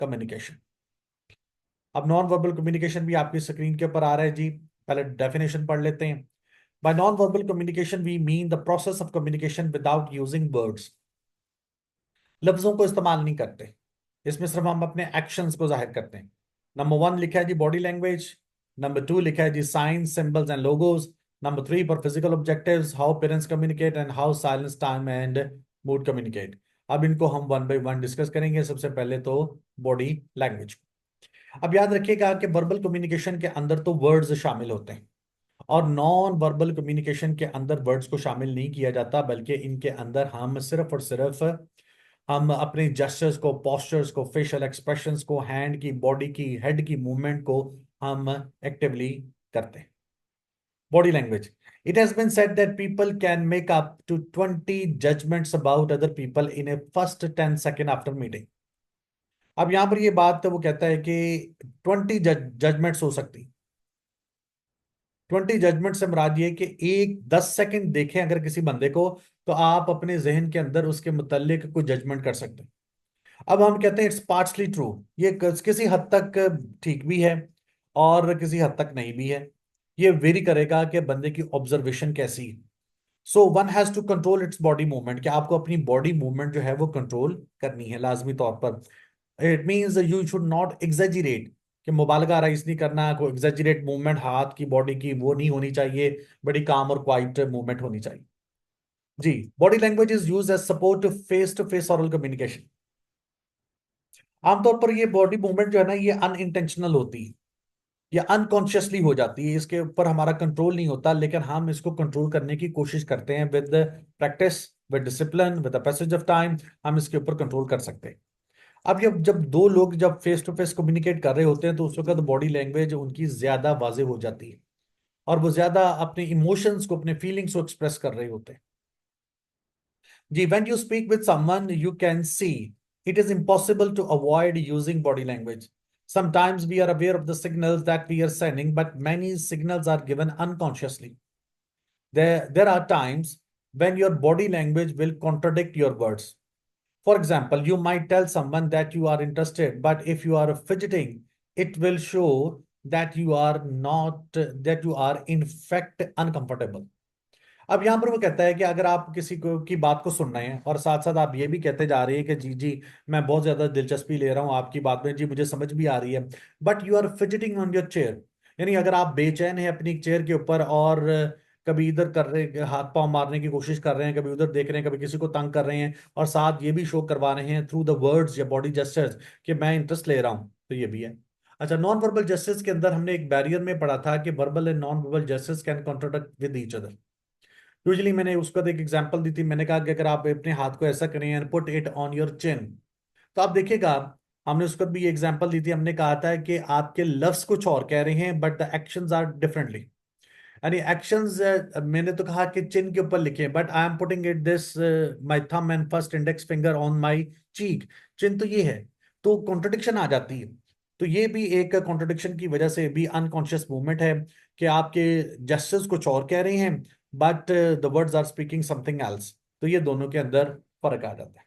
Communication. अब non verbal communication भी आपकी स्क्रीन के ऊपर आ रहा है जी। पहले डेफिनेशन पढ़ लेते हैं। By non verbal communication we mean the process of communication without using words. लफ्जों को इस्तेमाल नहीं करते, इसमें सिर्फ हम अपने एक्शंस को जाहिर करते हैं। नंबर 1 लिखा है जी बॉडी लैंग्वेज। नंबर 2 लिखा है ji signs symbols and logos. Number 3 पर physical objectives, how parents communicate and how silence time and mood communicate. अब इनको हम वन बाय वन डिस्कस करेंगे। सबसे पहले तो बॉडी लैंग्वेज। अब याद रखिएगा कि वर्बल कम्युनिकेशन के अंदर तो वर्ड्स शामिल होते हैं, और नॉन वर्बल कम्युनिकेशन के अंदर वर्ड्स को शामिल नहीं किया जाता, बल्कि इनके अंदर हम सिर्फ और सिर्फ हम अपने जेस्चर्स को, पोस्चर्स को, फेशियल एक्सप्रेशंस को, हैंड की, बॉडी की, हेड की मूवमेंट को हम एक्टिवली करते हैं। Body language. It has been said that people can make up to 20 judgments about other people in a first 10 second after meeting. अब यहां पर ये बात वो कहता है कि 20 जजमेंट्स हो सकती। 20 जजमेंट से मुराद ये कि एक 10 सेकंड देखें अगर किसी बंदे को, तो आप अपने जहन के अंदर उसके मुतालिक कोई जजमेंट कर सकते हैं। अब हम कहते हैं इट्स पार्ट्सली ट्रू। ये किसी हद तक ठीक भी है और किसी हद तक नहीं भी है। ये वेरी करेगा कि बंदे की ऑब्जर्वेशन कैसी है। So one has to control its body movement, कि आपको अपनी बॉडी मूवमेंट जो है वो कंट्रोल करनी है लाजमी तौर पर। It means you should not exaggerate, कि मुबालगा राइज नहीं करना, कोई एग्जेजरेट मूवमेंट हाथ की, बॉडी की वो नहीं होनी चाहिए। बड़ी काम और क्वाइट मूवमेंट होनी चाहिए ji. Body language is use as support to face oral communication. आमतौर पर ये बॉडी मूवमेंट जो है ना, ये अनइंटेंशनल होती है, ये अनकॉन्शियसली हो जाती है, इसके ऊपर हमारा कंट्रोल नहीं होता, लेकिन हम इसको कंट्रोल करने की कोशिश करते हैं with practice, with discipline, with the passage of time. हम इसके ऊपर कंट्रोल कर सकते हैं। अब जब जब दो लोग जब फेस टू फेस कम्युनिकेट कर रहे होते हैं, तो उस वक्त बॉडी लैंग्वेज उनकी ज्यादा वाजे हो जाती है, और वो ज्यादा अपने इमोशंस को, अपने फीलिंग्स को एक्सप्रेस कर रहे होते हैं ji. When you speak with someone you can see it is impossible to avoid using body language. Sometimes we are aware of the signals that we are sending, but many signals are given unconsciously. There are times when your body language will contradict your words. For example, you might tell someone that you are interested, but if you are fidgeting, it will show that you are not, that you are in fact uncomfortable. अब यहां पर वो कहता है कि अगर आप किसी को की बात को सुन रहे हैं और साथ साथ आप ये भी कहते जा रहे हैं कि जी जी मैं बहुत ज्यादा दिलचस्पी ले रहा हूं आपकी बात में, जी मुझे समझ भी आ रही है, but you are fidgeting on your chair, यानी अगर आप बेचैन हैं अपनी चेयर के ऊपर और कभी इधर कर रहे, हाथ पांव मारने की कोशिश कर रहे हैं, कभी उधर देख रहे हैं, कभी किसी को तंग कर रहे हैं, और साथ ये भी शो करवा रहे हैं थ्रू द वर्ड्स या बॉडी जेस्चर्स कि मैं इंटरेस्ट ले रहा हूं, तो ये भी है। अच्छा, नॉन वर्बल जेस्चर्स के अंदर हमने एक बैरियर में पढ़ा था कि verbal and non verbal gestures can contradict with each other. Usually मैंने उसका एक एग्जांपल दी थी, मैंने कहा कि अगर आप अपने हाथ को ऐसा करें and put it on your chin, तो आप देखिएगा, हमने उसका भी एग्जांपल दी थी, हमने कहा था कि आपके लफ्ज कुछ और कह रहे हैं but the actions are differently. यानी एक्शंस, मैंने तो कहा कि चिन के ऊपर लिखे, but I am putting it this my thumb and first index finger on my cheek, chin तो ये है, तो कॉन्ट्रडिक्शन आ जाती है। तो ये भी एक कॉन्ट्रडिक्शन की वजह से भी अनकॉन्शियस मूवमेंट है, कि आपके जेस्चर्स कुछ और कह रहे हैं but the words are speaking something else. तो ये दोनों के अंदर फर्क आ जाता है।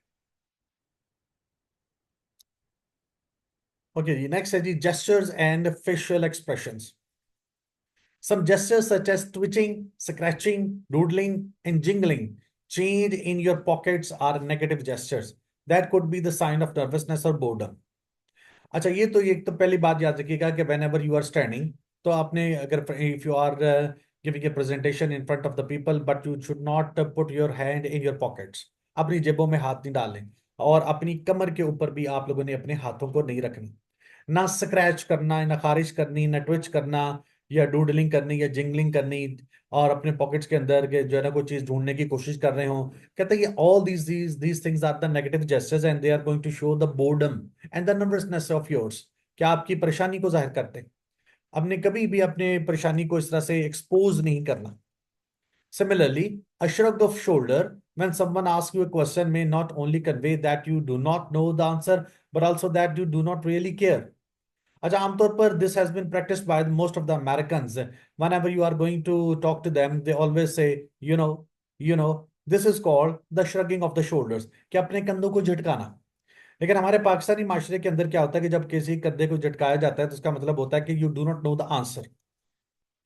ओके जी, नेक्स्ट है ji gestures and facial expressions. Some gestures such as twitching, scratching, doodling, and jingling change in your pockets are negative gestures that could be the sign of nervousness or boredom. अच्छा, ये तो एक तो पहली बात याद रखिएगा कि whenever you are standing, तो आपने अगर if you are giving a presentation in front of the people, but you should not put your hand in your pockets, अपनी जेबों में हाथ नहीं डालें, और अपनी कमर के ऊपर भी आप लोगों ने अपने हाथों को नहीं रखनी, ना स्क्रैच करना, ना खारिश करनी, ना ट्विच करना, या डूडलिंग करनी, या जिंगलिंग करनी, और अपने पॉकेट्स के अंदर के जो है ना कोई चीज ढूंढने की कोशिश कर रहे हो। कहते हैं ये all these things are the negative gestures and they are going to show the boredom and the nervousness of yours, क्या आपकी परेशानी को जाहिर करते हैं। आपने कभी भी अपने परेशानी को इस तरह से एक्सपोज नहीं करना। Similarly, a shrug of shoulder when someone asks you a question may not only convey that you do not know the answer, but also that you do not really care. अच्छा, आमतौर पर this has been practiced by most of the Americans. Whenever you are going to talk to them, they always say, you know, this is called the shrugging of the shoulders, कि अपने कंधों को झटकाना। लेकिन हमारे पाकिस्तानी माशरे के अंदर क्या होता है कि जब किसी कंधे को झटकाया जाता है तो उसका मतलब होता है कि you do not know the answer,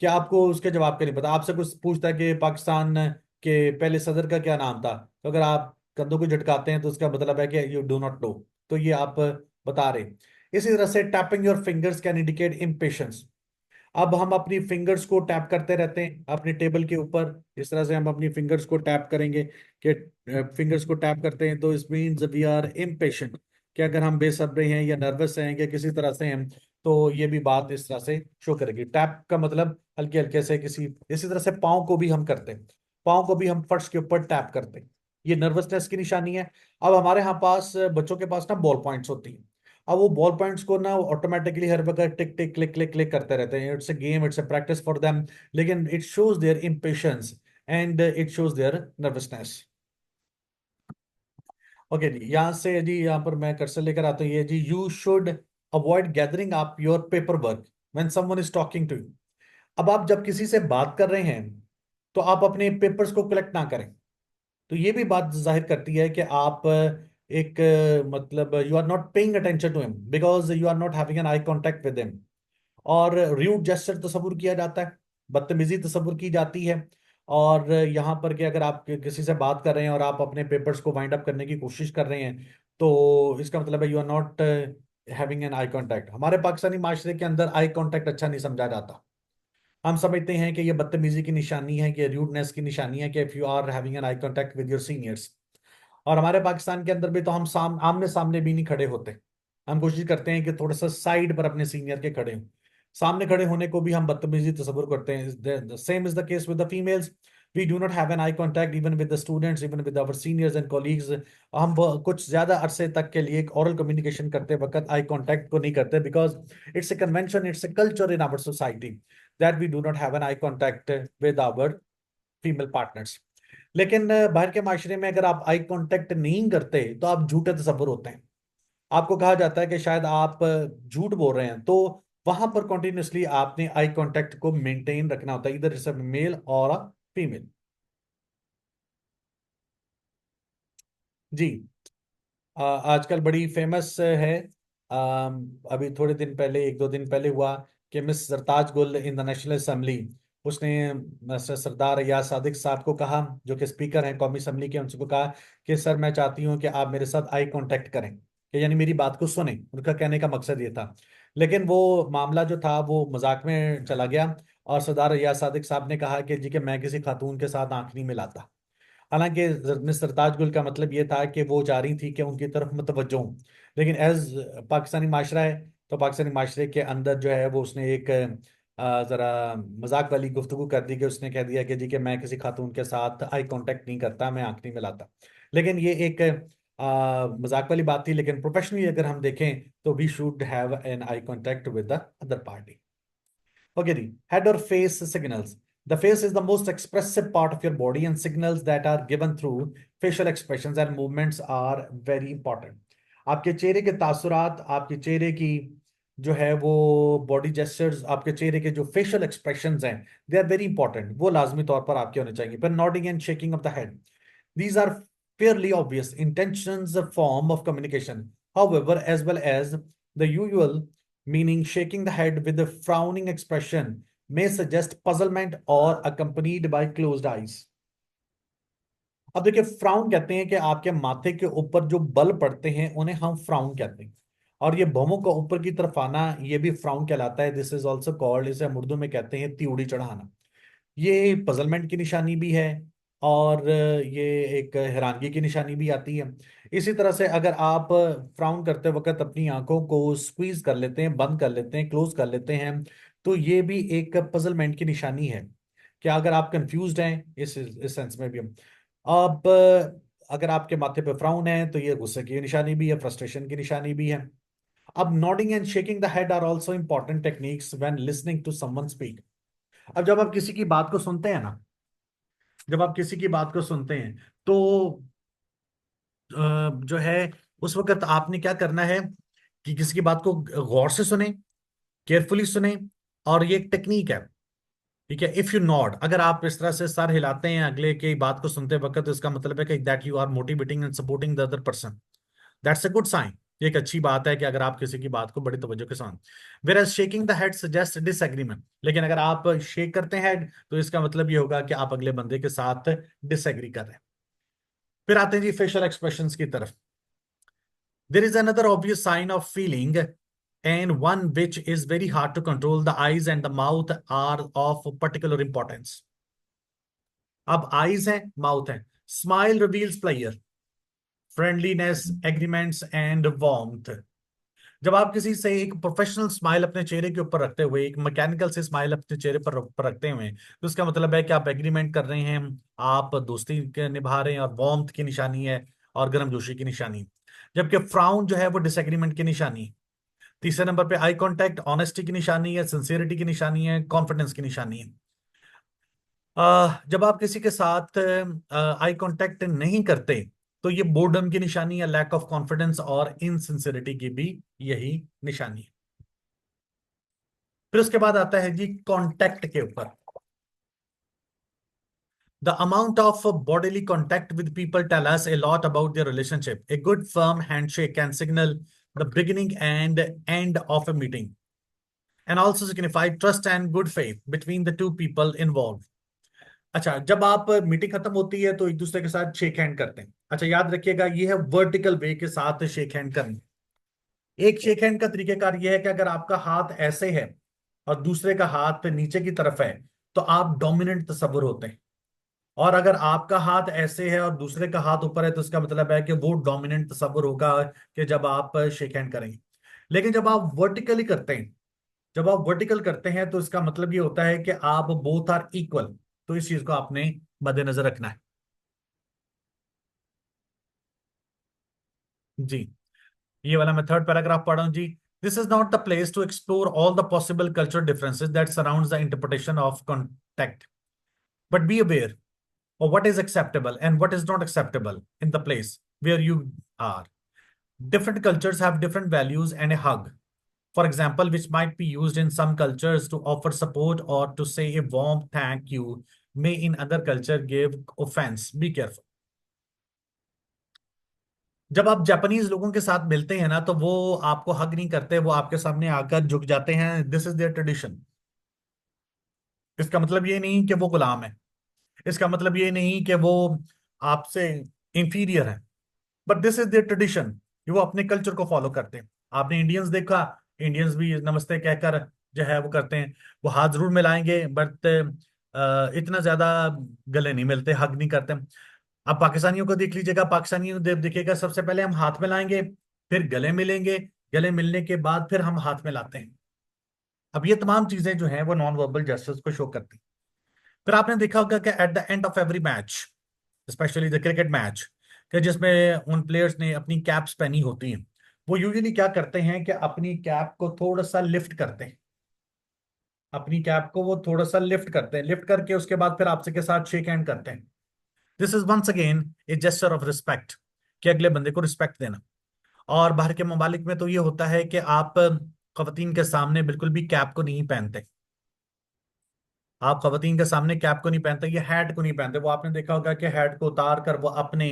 कि आपको उसके जवाब का नहीं पता। आपसे कुछ पूछता है कि पाकिस्तान के पहले सदर का क्या नाम था, तो अगर आप कंधों को झटकाते हैं तो उसका मतलब है कि यू डू नॉट नो, तो ये आप बता रहे। इसी तरह से tapping your fingers can indicate impatience. अब हम अपनी फिंगर्स को टैप करते रहते हैं अपने टेबल के ऊपर, इस तरह से हम अपनी फिंगर्स को टैप करेंगे कि फिंगर्स को टैप करते हैं तो इस मीन्स वी आर इम्पेशेंट, कि अगर हम बेसब्रे हैं या नर्वस हैं या किसी तरह से हैं, तो ये भी बात इस तरह से शो करेगी। टैप का मतलब हल्के हल्के से किसी, इसी तरह से पाँव को भी हम करते हैं, पाँव को भी हम फर्श के ऊपर टैप करते हैं, ये नर्वसनेस की निशानी है। अब हमारे यहाँ पास बच्चों के पास ना बॉल पॉइंट्स होती हैं। अब वो बॉल पॉइंट्स को ना ऑटोमेटिकली हर वक्त tick tick click click click करते रहते हैं। It's a game, it's a practice for them, लेकिन it shows their impatience and it shows their nervousness. Okay ji, यहाँ से जी, यहाँ पर मैं कर्सर लेकर आता हूँ, ये ji, you should avoid gathering up your paper work when someone is talking to you. अब आप जब किसी से बात कर रहे हैं तो आप अपने पेपर्स को कलेक्ट ना करें। तो ये भी बात जाहिर करती है कि आप एक मतलब you are not paying attention to him because you are not having an eye contact with him. और रूड जेस्चर तस्वुर किया जाता है, बदतमीजी तस्वुर की जाती है। और यहाँ पर कि अगर आप किसी से बात कर रहे हैं और आप अपने पेपर्स को वाइंड अप करने की कोशिश कर रहे हैं, तो इसका मतलब है you are not having an eye contact. हमारे पाकिस्तानी माशरे के अंदर आई कांटेक्ट अच्छा नहीं समझा जाता। हम समझते हैं कि ये बदतमीजी की निशानी है, कि रूडनेस की निशानी है, कि if you are having an eye contact with your seniors. और हमारे पाकिस्तान के अंदर भी तो हम आमने सामने भी नहीं खड़े होते। हम कोशिश करते हैं कि थोड़ा सा साइड पर अपने सीनियर के खड़े हों। सामने खड़े होने को भी हम बदतमीजी तस्वुर करते हैं। Same is the case with the females. We do not have an eye contact even with the students, even with our seniors and colleagues. हम कुछ ज्यादा अरसे तक के लिए ओरल कम्युनिकेशन करते वक्त आई कांटेक्ट को नहीं करते, because it's a convention, it's a culture in our society that we do not have an eye contact with our female partners. लेकिन बाहर के माशरे में अगर आप आई कांटेक्ट नहीं करते तो आप झूठे तस्वुर होते हैं। आपको कहा जाता है कि शायद आप झूठ बोल रहे हैं, तो वहां पर कॉन्टिन्यूसली आपने आई कांटेक्ट को मेंटेन रखना होता है, इधर इट्स मेल और फीमेल। जी। आजकल बड़ी फेमस है। अभी थोड़े दिन पहले, एक दो दिन पहले हुआ कि मिस सरताज गुल इन द नेशनल असेंबली, उसने सरदार रियाज सादिक साहब को कहा, जो कि स्पीकर हैं कौमी असेंबली के, उनको कहा कि सर मैं चाहती हूँ कि आप मेरे साथ आई कांटेक्ट करें, कि यानी मेरी बात को सुने। उनका कहने का मकसद ये था। लेकिन वो मामला जो था वो मजाक में चला गया, और सरदार रियाज सादिक साहब ने कहा कि जी कि मैं किसी खातून के साथ आंख नहीं मिलाता। हालांकि मिस्टर ताजगुल का मतलब ये था कि वो चाह रही थी कि उनकी तरफ मुतवज्जो हूं। लेकिन एज पाकिस्तानी माशरा है, तो पाकिस्तानी माशरे के अंदर जो है वो उसने एक जरा मजाक वाली गुफ्तगू कर दी, कि उसने कह दिया कि जी कि मैं किसी खातून के साथ आई कांटेक्ट नहीं करता, मैं आंख नहीं मिलाता। लेकिन ये एक मजाक वाली बात थी, लेकिन प्रोफेशनली अगर हम देखें तो we should have an eye contact with the other party. Okay, the head or face signals. The face is the most expressive part of your body, and signals that are given through facial expressions and movements are very important. आपके चेहरे के तासुरात, आपके चेहरे की जो है वो body gestures, आपके चेहरे के जो फेशियल एक्सप्रेशंस हैं, दे आर वेरी इंपॉर्टेंट, वो लाजमी तौर पर आपके होने चाहिए। पर nodding and shaking of the head, these are fairly obvious intentions, a form of communication. However, as well as the usual meaning, shaking the head with a frowning expression may suggest puzzlement or accompanied by closed eyes. अब देखिए, frown कहते हैं कि आपके माथे के ऊपर जो बल पड़ते हैं उन्हें हम फ्राउन कहते हैं। और ये भौहों का ऊपर की तरफ आना, ये भी फ्राउन कहलाता है। दिस इज ऑल्सो कॉल्ड, इसे हम उर्दू में कहते हैं त्योड़ी चढ़ाना। ये पजलमेंट की निशानी भी है, और ये एक हैरानगी की निशानी भी आती है। इसी तरह से अगर आप फ्राउन करते वक्त अपनी आंखों को स्क्वीज कर लेते हैं, बंद कर लेते हैं, क्लोज कर लेते हैं, तो ये भी एक पजलमेंट की निशानी है, कि अगर आप कंफ्यूज्ड हैं इस सेंस में भी। अब अगर आपके माथे पे फ्राउन है तो ये गुस्से की निशानी भी है, फ्रस्ट्रेशन की निशानी भी है। अब nodding and shaking the head are also important techniques when listening to someone speak. अब जब आप किसी की बात को सुनते हैं ना, जब आप किसी की बात को सुनते हैं तो जो है उस वक्त आपने क्या करना है कि किसी की बात को गौर से सुने, केयरफुली सुने। और ये एक टेक्निक है, ठीक है। इफ यू नॉड, अगर आप इस तरह से सर हिलाते हैं अगले की बात को सुनते वक्त, तो इसका मतलब है कि that you are motivating and supporting the other person, that's a good sign. ये एक अच्छी बात है कि अगर आप किसी की बात को बड़ी तवज्जो के साथ, whereas shaking the head suggest disagreement, लेकिन अगर आप शेक करते हैं हेड तो इसका मतलब ये होगा कि आप अगले बंदे के साथ डिसएग्री कर रहे हैं। फिर आते हैं जी फेशियल एक्सप्रेशंस की तरफ। There is another obvious sign of feeling and one which is very hard to control. The eyes and the mouth are of particular importance. अब आईज है, माउथ है। Smile reveals player, friendliness, agreements and warmth. जब आप किसी से एक professional smile अपने चेहरे के ऊपर रखते हुए एक मैकेनिकल से स्माइल अपने चेहरे पर रखते हुए, तो उसका मतलब है कि आप एग्रीमेंट कर रहे हैं, आप दोस्ती निभा रहे हैं, और वार्मथ की निशानी है, और गर्मजोशी की निशानी। जबकि फ्राउन जो है वो डिसएग्रीमेंट की निशानी है। तीसरे नंबर पे आई कांटेक्ट ऑनेस्टी की निशानी है, सिंसियरिटी की निशानी है, कॉन्फिडेंस की निशानी है। जब आप किसी के साथ आई कांटेक्ट नहीं करते तो ये बोर्डम की निशानी है, लैक ऑफ कॉन्फिडेंस और इनसिंसियरिटी की भी यही निशानी है। फिर उसके बाद आता है जी कांटेक्ट के ऊपर। The amount of bodily contact with people tell us a lot about their relationship. A good firm handshake can signal the beginning and end of a meeting and also signify trust and good faith between the two people involved. अच्छा, जब आप meeting खत्म होती है तो एक दूसरे के साथ शेक हैंड करते हैं। अच्छा, याद रखिएगा ये है वर्टिकल वे के साथ शेक हैंड करना। एक शेक हैंड का तरीकेकार ये है कि अगर आपका हाथ ऐसे है और दूसरे का हाथ नीचे की तरफ है तो आप डोमिनेंट तस्वुर होते हैं, और अगर आपका हाथ ऐसे है और दूसरे का हाथ ऊपर है तो इसका मतलब है कि वो डोमिनेंट तस्वुर होगा कि जब आप शेक हैंड करेंगे। लेकिन जब आप वर्टिकली करते हैं, जब आप वर्टिकल करते हैं तो इसका मतलब ये होता है कि आप बोथ आर इक्वल। तो इस चीज को आपने मद्देनजर रखना है जी। ये वाला मैं थर्ड पैराग्राफ पढ़ रहा हूं ji. This is not the place to explore all the possible cultural differences that surrounds the interpretation of contact, but be aware of what is acceptable and what is not acceptable in the place where you are. Different cultures have different values, and a hug, for example, which might be used in some cultures to offer support or to say a warm thank you, may in other culture give offense. Be careful. जब आप Japanese लोगों के साथ मिलते हैं ना तो वो आपको हग नहीं करते, वो आपके सामने आकर झुक जाते हैं। This is their tradition. इसका मतलब ये नहीं कि वो गुलाम है, इसका मतलब ये नहीं कि वो आपसे इंफीरियर है, but this is their tradition कि वो अपने कल्चर को फॉलो करते हैं। आपने इंडियंस देखा, इंडियंस भी नमस्ते कहकर जो है वो करते हैं, वो हाथ जरूर मिलाएंगे बट इतना ज्यादा गले नहीं मिलते, हग नहीं करते। आप पाकिस्तानियों को देख लीजिएगा, पाकिस्तानियों देखिएगा, सबसे पहले हम हाथ मिलाएंगे, फिर गले मिलेंगे, गले मिलने के बाद फिर हम हाथ मिलाते हैं। अब ये तमाम चीजें जो हैं वो नॉन वर्बल जेस्चर्स को शो करती हैं। फिर आपने देखा होगा कि at the end of every match, specially the cricket match, कि जिसमें उन प्लेयर्स ने अपनी कैप्स पहनी होती हैं, वो यूजुअली क्या करते हैं कि अपनी कैप को थोड़ा सा लिफ्ट करते हैं। अपनी कैप को वो थोड़ा सा लिफ्ट करते हैं, लिफ्ट करके उसके बाद फिर आपसे के साथ शेक हैंड करते हैं। This is once again a gesture of respect, कि अगले बंदे को रिस्पेक्ट देना। और बाहर के ममालिक में तो ये होता है कि आप खवातीन के सामने बिल्कुल भी कैप को नहीं पहनते। आप खवातीन के सामने कैप को नहीं पहनते, ये हैट को नहीं पहनते। वो आपने देखा होगा कि हैट को उतार कर वो अपने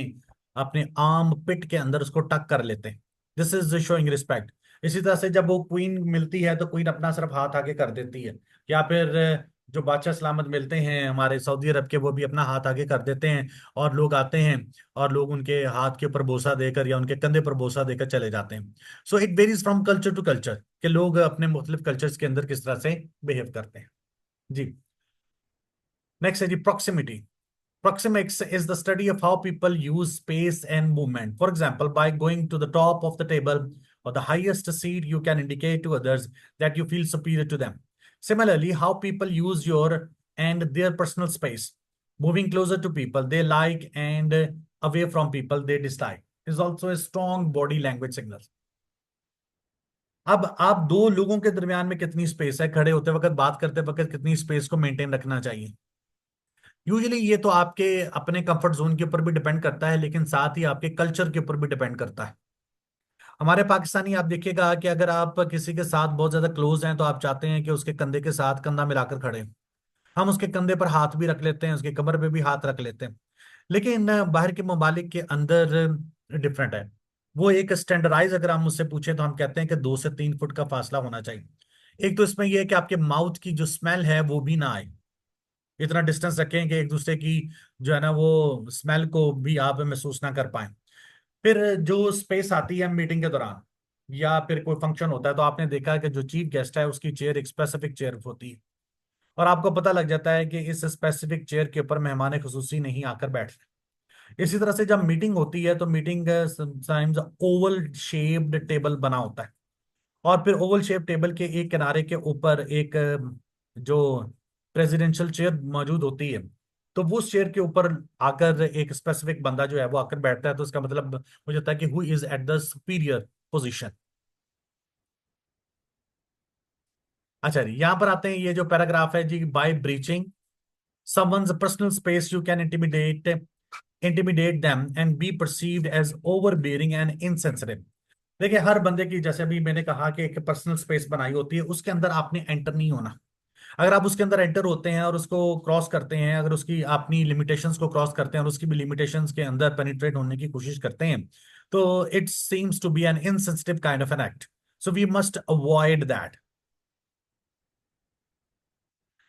अपने आर्म पिट के अंदर उसको टक कर लेते हैं। This is showing respect. इसी तरह से जब वो क्वीन मिलती है तो क्वीन अपना सिर्फ हाथ आगे कर देती है, या फिर जो बादशाह सलामत मिलते हैं हमारे सऊदी अरब के, वो भी अपना हाथ आगे कर देते हैं, और लोग आते हैं और लोग उनके हाथ के ऊपर बोसा देकर या उनके कंधे पर बोसा देकर चले जाते हैं। So it varies from culture to culture कि लोग अपने मुख्तलिफ कल्चर्स के अंदर किस तरह से बिहेव करते हैं जी। नेक्स्ट है जी proximity. Proxemics is the study of how people use space and movement. For example, by going to the top of the table or the highest seat, you can indicate to others that you feel superior to them. Similarly, how people use your and their personal space, moving closer to people they like and away from people they dislike, is also a strong body language signal. अब आप दो लोगों के दरमियान में कितनी space है, खड़े होते वक्त, बात करते वक्त कितनी स्पेस को मेंटेन रखना चाहिए, यूजुअली ये तो आपके अपने कंफर्ट जोन के ऊपर भी डिपेंड करता है, लेकिन साथ ही आपके कल्चर के ऊपर भी डिपेंड करता है। हमारे पाकिस्तानी आप देखिएगा कि अगर आप किसी के साथ बहुत ज्यादा क्लोज हैं तो आप चाहते हैं कि उसके कंधे के साथ कंधा मिलाकर खड़े हैं। हम उसके कंधे पर हाथ भी रख लेते हैं, उसके कमर पे भी हाथ रख लेते हैं। लेकिन बाहर के ममालिक के अंदर डिफरेंट है। वो एक स्टैंडर्डाइज अगर हम मुझसे पूछे तो हम कहते हैं कि 2 से 3 फुट का फासला होना चाहिए। एक तो इसमें यह है कि आपके माउथ की जो स्मेल है वो भी ना आए, इतना डिस्टेंस रखें कि एक दूसरे की जो है ना वो स्मेल को भी आप महसूस ना कर पाए। फिर जो स्पेस आती है मीटिंग के दौरान या फिर कोई फंक्शन होता है, तो आपने देखा है कि जो चीफ गेस्ट है उसकी चेयर एक स्पेसिफिक चेयर होती है, और आपको पता लग जाता है कि इस स्पेसिफिक चेयर के ऊपर मेहमान खुसूसी नहीं आकर बैठ। इसी तरह से जब मीटिंग होती है तो meeting sometimes Oval shaped table बना होता है, और फिर ओवल शेप टेबल के एक किनारे के ऊपर एक जो प्रेसिडेंशियल चेयर मौजूद होती है, तो वो चेयर के ऊपर आकर एक स्पेसिफिक बंदा जो है वो आकर बैठता है, तो इसका मतलब हो जाता है कि who is at the superior position. अच्छा जी, यहां पर आते हैं, ये जो पैराग्राफ है ji, by breaching someone's personal space you can intimidate them and be perceived as overbearing and insensitive। देखिए, हर बंदे की, जैसे अभी मैंने कहा कि एक पर्सनल स्पेस बनाई होती है, उसके अंदर आपने एंटर नहीं होना। अगर आप उसके अंदर एंटर होते हैं और उसको क्रॉस करते हैं, अगर उसकी अपनी लिमिटेशंस को क्रॉस करते हैं और उसकी भी लिमिटेशंस के अंदर पेनिट्रेट होने की कोशिश करते हैं, तो it seems to be an insensitive kind of an act, so we must avoid that.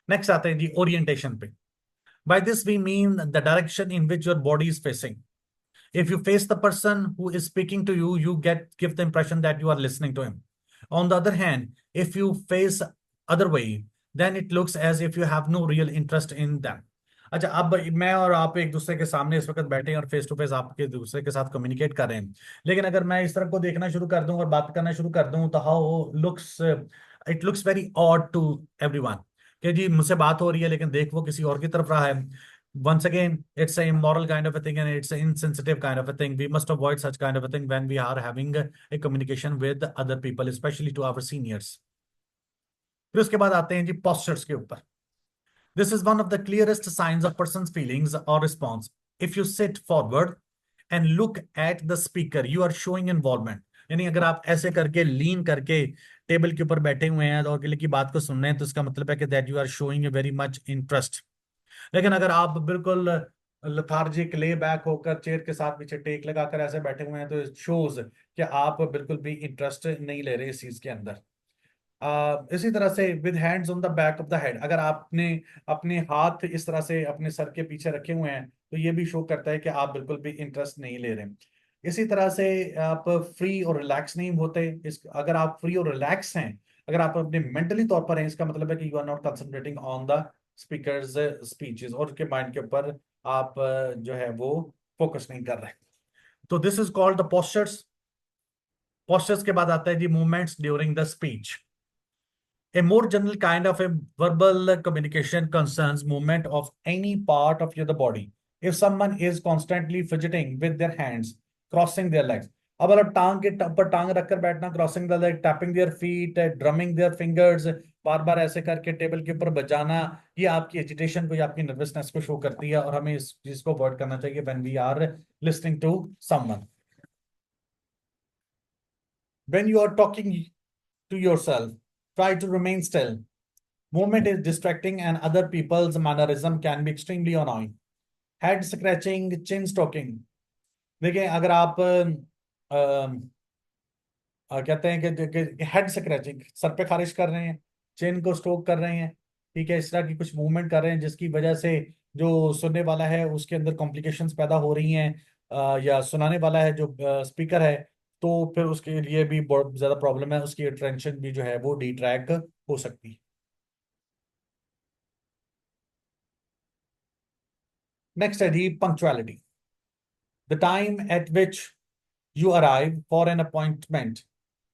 Next आते हैं जी ओरिएंटेशन पे। By this we mean the direction in which your body is facing. If you face the person who is speaking to you, you give the impression that you are listening to him. On the other hand, if you face other way, then it looks as if you have no real interest in them। अच्छा, अब मैं और आप एक दूसरे के सामने इस वक्त बैठे हैं और फेस टू फेस आपके दूसरे के साथ कम्युनिकेट कर रहे हैं, लेकिन अगर मैं इस तरफ को देखना शुरू कर दूं और बात करना शुरू कर दूं, तो how looks, it looks very odd to everyone, कि जी मुझसे बात हो रही है लेकिन देख वो किसी और की तरफ रहा है। Once again, it's a immoral kind of a thing and it's an insensitive kind of a thing. We must avoid such kind of a thing when we are having a communication with other people, especially to our seniors। फिर उसके बाद आते हैं जी postures के ऊपर। This is one of the clearest signs of person's feelings or response। If you sit forward and look at the speaker, you are showing involvement। यानी अगर आप ऐसे करके लीन करके टेबल के ऊपर बैठे हुए हैं और अगले की बात को सुन रहे हैं, तो इसका मतलब है कि that you are showing a very much interest. लेकिन अगर आप बिल्कुल लथार्जिक ले बैक होकर चेयर के साथ पीछे टेक लगाकर ऐसे बैठे हुए हैं, तो शोज कि आप बिल्कुल भी इंटरेस्ट नहीं ले रहे इस चीज के अंदर। इसी तरह से with hands on the back of the head, अगर आपने अपने हाथ इस तरह से अपने सर के पीछे रखे हुए हैं, तो ये भी शो करता है कि आप बिल्कुल भी इंटरेस्ट नहीं ले रहे। इसी तरह से आप फ्री और रिलैक्स नहीं होते। इस अगर आप फ्री और रिलैक्स हैं, अगर आप अपने मेंटली तौर पर हैं, इसका मतलब है कि you are not concentrating on the speakers speeches, और उसके माइंड के ऊपर आप जो है वो फोकस नहीं कर रहे। तो this is called the postures. Postures के बाद आता है ji movements during the speech. A more general kind of a verbal communication concerns movement of any part of the body। If someone is constantly fidgeting with their hands, crossing their legs, अब अगर टांग के ऊपर टांग रखकर बैठना, crossing the leg, tapping their feet, drumming their fingers, बार बार ऐसे करके टेबल के ऊपर बजाना, ये आपकी एजिटेशन को या आपकी नर्वसनेस को शो करती है, और हमें इस चीज को अवॉइड करना चाहिए when we are listening to someone. When you are talking to yourself, try to remain still। Movement is distracting and other people's mannerism can be extremely annoying। Head scratching, chin stroking। देखिए, अगर आप कहते हैं कि head scratching, sir पे खारिश कर रहे हैं, चिन को स्ट्रोक कर रहे हैं, ठीक है, इस तरह की कुछ मूवमेंट कर रहे हैं जिसकी वजह से जो सुनने वाला है उसके अंदर कॉम्प्लिकेशंस पैदा हो रही हैं, या सुनाने वाला है जो स्पीकर है, तो फिर उसके लिए भी बहुत ज्यादा प्रॉब्लम है, उसकी अटेंशन भी जो है वो डिट्रैक्ट हो सकती है। नेक्स्ट है जी punctuality. The time at which you arrive for an appointment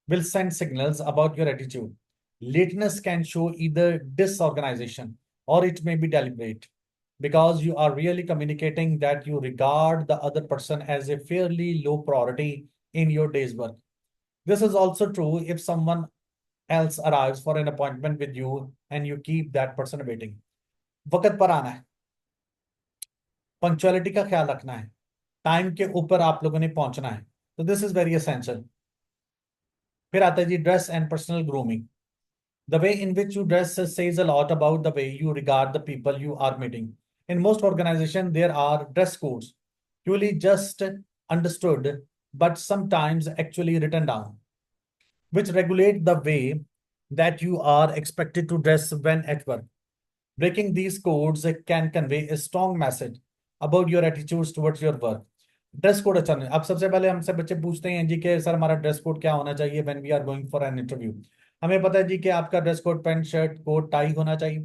will send signals about your attitude। Lateness can show either disorganization or it may be deliberate, because you are really communicating that you regard the other person as a fairly low priority in your day's work। This is also true if someone else arrives for an appointment with you and you keep that person waiting। वक्त पर आना है, punctuality का ख्याल रखना है, time के ऊपर आप लोगों ने पहुंचना है, तो दिस इज वेरी एसेंशियल। फिर आता है ji dress and personal grooming. The way in which you dress says a lot about the way you regard the people you are meeting. In most organisation there are dress codes, purely just understood but sometimes actually written down, which regulate the way that you are expected to dress when at work. Breaking these codes can convey a strong message about your attitudes towards your work. Dress code अच्छा नहीं। अब सबसे पहले हमसे बच्चे पूछते हैं जी कि सर हमारा ड्रेस कोड क्या होना चाहिए when we are going for an interview. हमें पता है जी कि आपका dress code pant shirt coat tie होना चाहिए।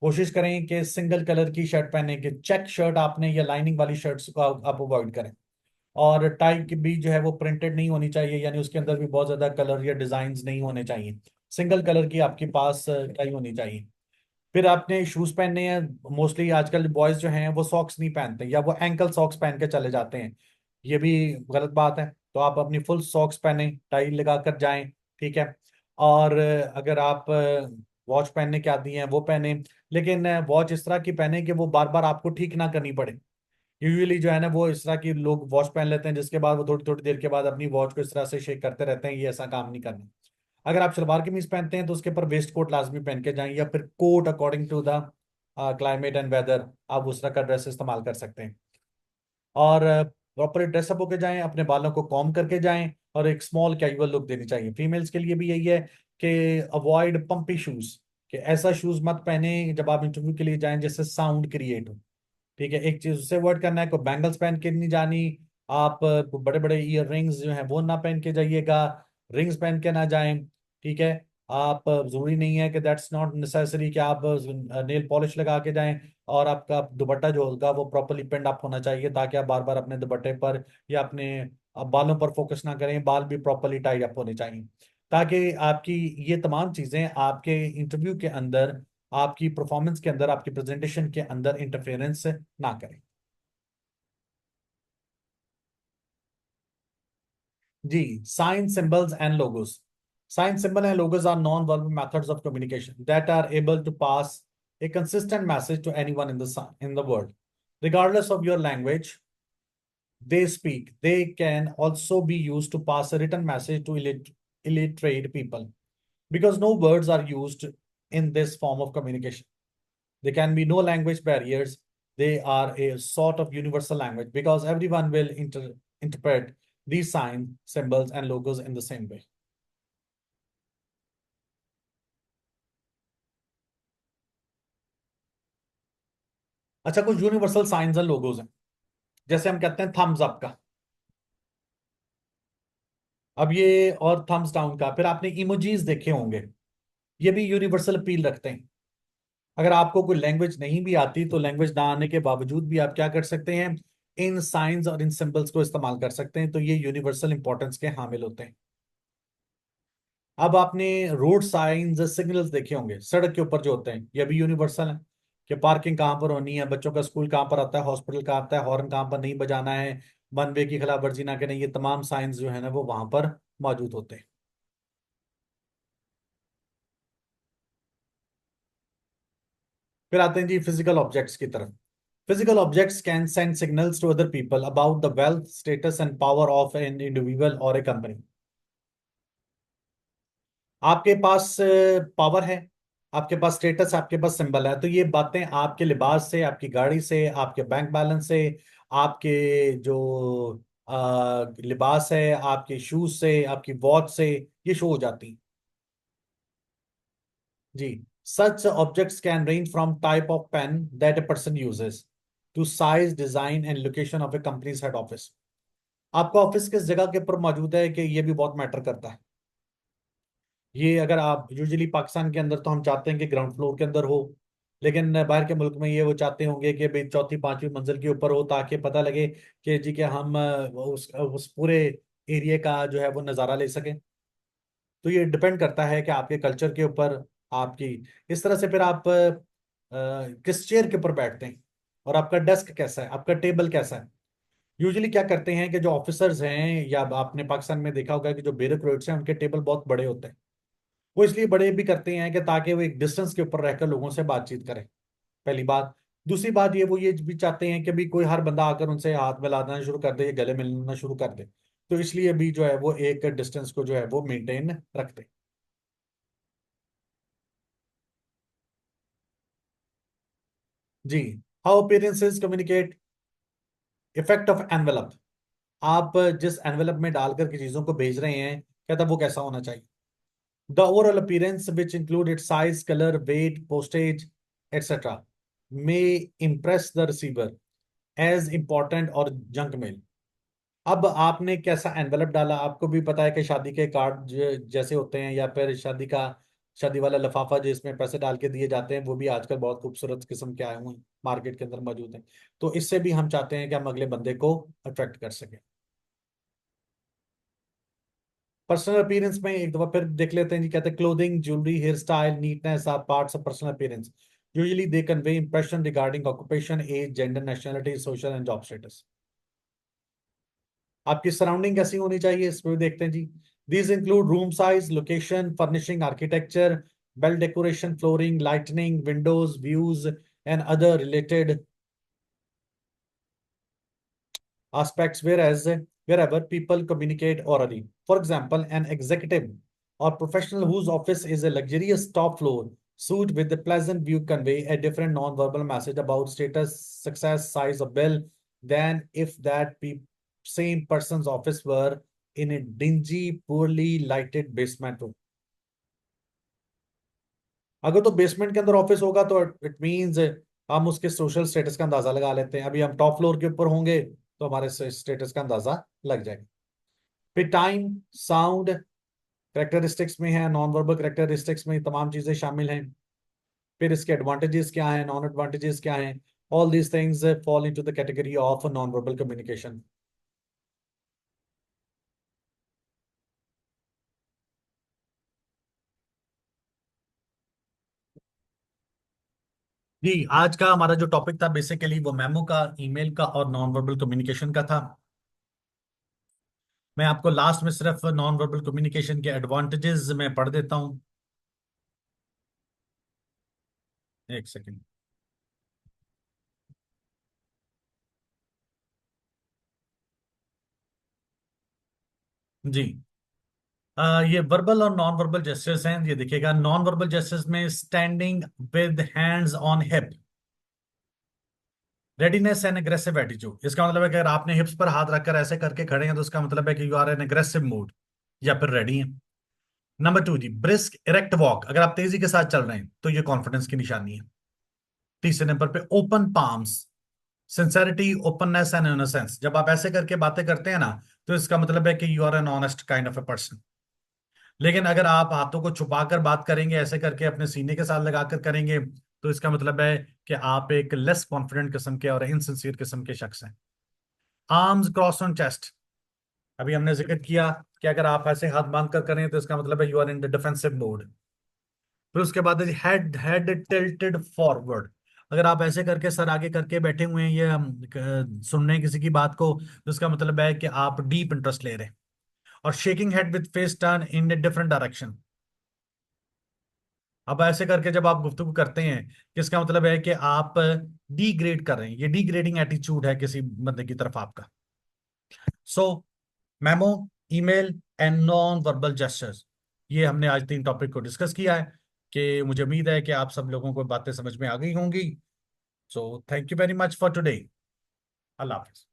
कोशिश करें कि सिंगल कलर की शर्ट पहने, कि चेक शर्ट आपने या लाइनिंग वाली शर्ट्स को आप अवॉइड करें। और टाई की भी जो है वो प्रिंटेड नहीं होनी चाहिए, यानी उसके अंदर भी बहुत ज्यादा कलर या डिजाइन नहीं होने चाहिए। सिंगल कलर की आपके पास टाई होनी चाहिए। फिर आपने शूज पहनने हैं। मोस्टली आजकल बॉयज जो हैं वो सॉक्स नहीं पहनते, या वो एंकल सॉक्स पहन के चले जाते हैं। ये भी गलत बात है। तो आप अपनी फुल सॉक्स पहने, टाई लगा कर जाएं। ठीक है। और अगर आप वॉच पहनने के आदी हैं वो पहने, लेकिन वॉच इस तरह की पहने कि वो बार बार आपको ठीक ना करनी पड़े। यूजुअली जो है ना वो इस तरह की लोग वॉच पहन लेते हैं जिसके बाद वो थोड़ी थोड़ी देर के बाद अपनी वॉच को इस तरह से शेक करते रहते हैं। ये ऐसा काम नहीं करना। अगर आप सलवार कमीज पहनते हैं तो उसके ऊपर वेस्ट कोट लाजमी पहन के जाएं, या फिर coat according to the climate and weather आप उस तरह का ड्रेस इस्तेमाल कर सकते हैं। और प्रॉपर ड्रेसअप होके जाएं, अपने बालों को कॉम्ब करके जाएं, और एक स्मॉल कैजुअल लुक देनी चाहिए। फीमेल्स के लिए भी यही है कि अवॉइड पंपी शूज, कि ऐसा शूज मत पहने जब आप इंटरव्यू के लिए जाएं जिससे साउंड क्रिएट हो। ठीक है, एक चीज उससे अवॉइड करना है। कोई बैंगल्स पहन के नहीं जानी। आप बड़े बड़े ईयर रिंग्स जो है वो ना पहन के जाइएगा। रिंग्स पहन के ना जाएं। ठीक है। आप जरूरी नहीं है कि दैट्स नॉट नेसेसरी कि आप नेल पॉलिश लगा के जाएं। और आपका दुपट्टा जो होगा वो प्रॉपरली पिन अप होना चाहिए, ताकि आप बार बार अपने दुपट्टे पर या अपने बालों पर फोकस ना करें। बाल भी प्रॉपरली टाई अप होने चाहिए, ताकि आपकी ये तमाम चीजें आपके इंटरव्यू के अंदर, आपकी परफॉर्मेंस के अंदर, आपकी प्रेजेंटेशन के अंदर इंटरफेरेंस ना करें। Ji, sign symbols and logos. Sign symbol and logos are non verbal methods of communication that are able to pass a consistent message to anyone in the world, regardless of your language they speak. They can also be used to pass a written message to illiterate people, because no words are used in this form of communication. There can be no language barriers. They are a sort of universal language because everyone will interpret these signs, symbols, and logos in the same way. अच्छा, कुछ universal science and logos हैं। जैसे हम कहते हैं Thums up का, अब ये, और थम्स डाउन का। फिर आपने इमोजीज देखे होंगे, ये भी यूनिवर्सल अपील रखते हैं। अगर आपको कोई लैंग्वेज नहीं भी आती तो लैंग्वेज ना आने के बावजूद भी आप क्या कर सकते हैं, इन साइंस और इन सिंबल्स को इस्तेमाल कर सकते हैं। तो ये यूनिवर्सल इंपॉर्टेंस के हामिल होते हैं। अब आपने रोड साइंस सिग्नल्स देखे होंगे सड़क के ऊपर जो होते हैं, ये भी यूनिवर्सल है। कि पार्किंग कहाँ पर होनी है, बच्चों का स्कूल कहाँ पर आता है, हॉस्पिटल कहाँ आता है, हॉर्न कहाँ पर नहीं बजाना है, वन वे की खिलाफ वर्जी ना करें। ये तमाम साइंस जो है ना वो वहां पर मौजूद होते हैं। फिर आते हैं जी फिजिकल ऑब्जेक्ट्स की तरफ। Physical objects can send signals to other people about the wealth status and power of an individual और ए कंपनी। आपके पास पावर है, आपके पास स्टेटस, आपके पास सिंबल है, तो ये बातें आपके लिबास से, आपकी गाड़ी से, आपके बैंक बैलेंस से, आपके जो लिबास है, आपके शूज से, आपकी वॉच से ये शो हो जाती। Ji, such objects can range from type of pen that a person uses to size, design and location of a company's head office. आपका ऑफिस किस जगह के ऊपर मौजूद है कि ये भी बहुत मैटर करता है। ये अगर आप यूजुअली पाकिस्तान के अंदर तो हम चाहते हैं कि ग्राउंड फ्लोर के अंदर हो, लेकिन बाहर के मुल्क में ये वो चाहते होंगे कि भाई चौथी पांचवी मंजिल के ऊपर हो, ताकि पता लगे कि जी कि हम उस पूरे एरिया का जो है वो नज़ारा ले सकें। तो ये डिपेंड करता है कि आपके कल्चर के ऊपर, आपकी इस तरह से। फिर आप किस चेयर के ऊपर बैठते हैं, और आपका डेस्क कैसा है, आपका टेबल कैसा है। यूजुअली क्या करते हैं कि जो ऑफिसर्स हैं, या आपने पाकिस्तान में देखा होगा कि जो ब्यूरोक्रेट्स हैं उनके टेबल बहुत बड़े होते हैं। वो इसलिए बड़े भी करते हैं कि ताकि वो एक डिस्टेंस के ऊपर रहकर लोगों से बातचीत करें, पहली बात। दूसरी बात ये, वो ये भी चाहते हैं कि भी कोई हर बंदा आकर उनसे हाथ मिलाना शुरू कर दे या गले मिलना शुरू कर दे। तो इसलिए भी जो है वो एक डिस्टेंस को जो है वो मेंटेन रखते हैं। Ji, how appearances communicate. Effect of envelope. आप जिस एनवेलप में डालकर के चीजों को भेज रहे हैं, कहता वो कैसा होना चाहिए। The overall appearance which include it size, colour, weight, postage etcetera may impress the receiver as important और जंक मेल। अब आपने कैसा एनवेलप डाला, आपको भी पता है कि शादी के कार्ड जैसे होते हैं, या फिर शादी वाला लिफाफा जिसमें पैसे डाल के दिए जाते हैं, वो भी आजकल बहुत खूबसूरत किस्म के आए हुए हैं, मार्केट के अंदर मौजूद हैं। तो इससे भी हम चाहते हैं कि हम अगले बंदे को अट्रैक्ट कर सकें। पर्सनल अपीयरेंस में एक दफा फिर देख लेते हैं जी। कहते हैं clothing, jewellery, hair style, neatness are parts of personal appearance. Usually they convey impression regarding occupation, age, gender, nationality, social and job status. आपकी सराउंडिंग कैसी होनी चाहिए, इसमें भी देखते हैं ji. These include room size, location, furnishing, architecture, wall decoration, flooring, lightning, windows, views and other related aspects wherever people communicate orally. For example, an executive or professional whose office is a luxurious top floor suite with a pleasant view convey a different non-verbal message about status, success, size of bill than if same person's office were in a dingy, poorly lighted basement room. अगर तो basement के अंदर office होगा तो it means हम उसके social status का अंदाजा लगा लेते हैं। अभी हम टॉप फ्लोर के ऊपर होंगे तो हमारे स्टेटस का अंदाजा लग जाएगा। फिर टाइम, साउंड करेक्टरिस्टिक्स में है, नॉन वर्बल करेक्टरिस्टिक्स में तमाम चीजें शामिल हैं। फिर इसके एडवांटेजेस क्या हैं, नॉन एडवांटेजेस क्या हैं, all these things fall into the category of non verbal communication. Ji, आज का हमारा जो टॉपिक था बेसिकली वो मेमो का, ईमेल का और नॉन वर्बल कम्युनिकेशन का था। मैं आपको लास्ट में सिर्फ नॉन वर्बल कम्युनिकेशन के एडवांटेजेस में पढ़ देता हूं। एक सेकंड। जी, ये वर्बल और नॉन वर्बल जेस्चर्स हैं। ये देखिएगा, नॉन वर्बल जेस्चर्स में standing with hands on hip, readiness and aggressive attitude. इसका मतलब है कि अगर आपने हिप्स पर हाथ रखकर ऐसे करके खड़े हैं तो इसका मतलब है कि you are an aggressive mood या फिर रेडी हैं। नंबर टू जी, ब्रिस्क इरेक्ट वॉक, अगर आप तेजी के साथ चल रहे हैं तो ये कॉन्फिडेंस की निशानी है। तीसरे नंबर पे open palms, sincerity, openness and innocence. जब आप ऐसे करके बातें करते हैं ना तो इसका मतलब है कि you are an honest kind of a person. लेकिन अगर आप हाथों को छुपाकर बात करेंगे, ऐसे करके अपने सीने के साथ लगाकर करेंगे, तो इसका मतलब है कि आप एक लेस कॉन्फिडेंट किस्म के और इनसिंसियर किस्म के शख्स हैं। आर्म्स क्रॉस ऑन चेस्ट, अभी हमने जिक्र किया कि अगर आप ऐसे हाथ बांध कर करें तो इसका मतलब है you are in the defensive mode. फिर उसके बाद हेड हेड टिल्टेड फॉरवर्ड, अगर आप ऐसे करके सर आगे करके बैठे हुए हैं, ये सुन रहे हैं किसी की बात को, तो इसका मतलब है कि आप डीप इंटरेस्ट ले रहे हैं। और shaking head with face turn in a different direction, अब ऐसे करके जब आप गुफ्तगू करते हैं, किसका मतलब है कि आप डिग्रेड कर रहे हैं, ये डिग्रेडिंग एटीट्यूड है किसी बंदे की तरफ आपका। So memo, email and non verbal gestures, ये हमने आज 3 टॉपिक को डिस्कस किया है। कि मुझे उम्मीद है कि आप सब लोगों को बातें समझ में आ गई होंगी। So thank you very much for today. Allah Hafiz.